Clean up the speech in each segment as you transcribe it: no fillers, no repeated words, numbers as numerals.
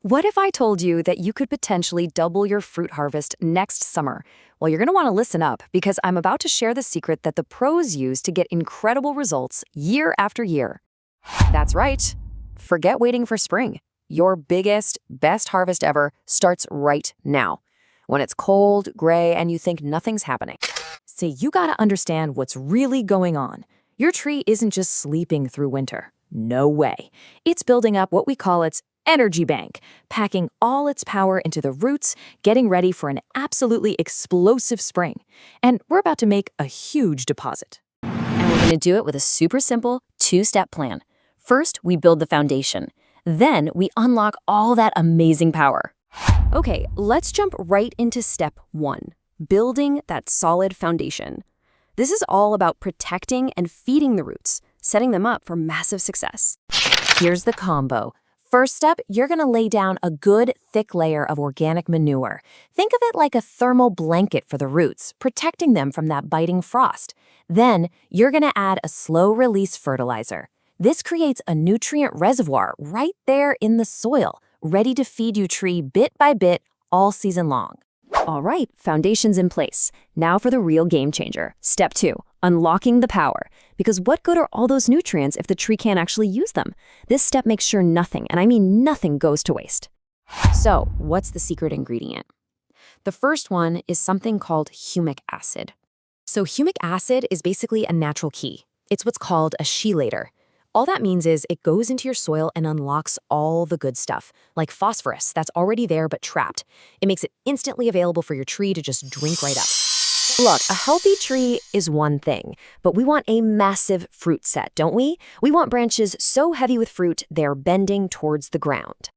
What if I told you that you could potentially double your fruit harvest next summer? Well, you're going to want to listen up because I'm about to share the secret that the pros use to get incredible results year after year. That's right. Forget waiting for spring. Your biggest, best harvest ever starts right now. When it's cold, gray, and you think nothing's happening. See, you got to understand what's really going on. Your tree isn't just sleeping through winter. No way. It's building up what we call its energy bank, packing all its power into the roots, getting ready for an absolutely explosive spring. And we're about to make a huge deposit. And we're going to do it with a super simple two-step plan. First, we build the foundation. Then we unlock all that amazing power. Okay, let's jump right into step 1, building that solid foundation. This is all about protecting and feeding the roots, setting them up for massive success. Here's the combo. First step, you're going to lay down a good, thick layer of organic manure. Think of it like a thermal blanket for the roots, protecting them from that biting frost. Then, you're going to add a slow-release fertilizer. This creates a nutrient reservoir right there in the soil, ready to feed your tree bit by bit all season long. All right, foundation's in place. Now for the real game changer. Step 2, unlocking the power. Because what good are all those nutrients if the tree can't actually use them? This step makes sure nothing, and I mean nothing, goes to waste. So, what's the secret ingredient? The first one is something called humic acid. So humic acid is basically a natural key. It's what's called a chelator. All that means is it goes into your soil and unlocks all the good stuff, like phosphorus that's already there but trapped. It makes it instantly available for your tree to just drink right up. Look, a healthy tree is one thing, but we want a massive fruit set, don't we? We want branches so heavy with fruit they're bending towards the ground.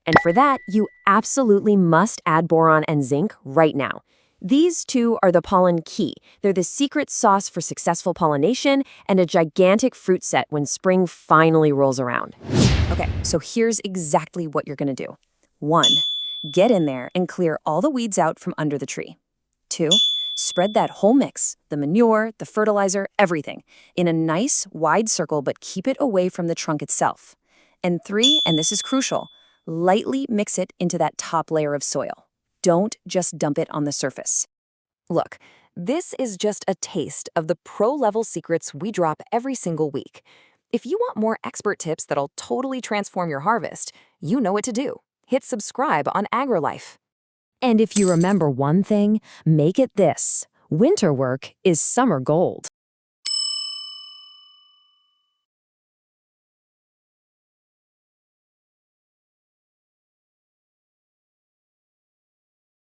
And for that, you absolutely must add boron and zinc right now. These two are the pollen key. They're the secret sauce for successful pollination and a gigantic fruit set when spring finally rolls around. Okay, so here's exactly what you're going to do. 1, get in there and clear all the weeds out from under the tree. 2, spread that whole mix, the manure, the fertilizer, everything, in a nice, wide circle, but keep it away from the trunk itself. And 3, and this is crucial, lightly mix it into that top layer of soil. Don't just dump it on the surface. Look, this is just a taste of the pro-level secrets we drop every single week. If you want more expert tips that'll totally transform your harvest, you know what to do. Hit subscribe on Agri-Life. And if you remember one thing, make it this: winter work is summer gold.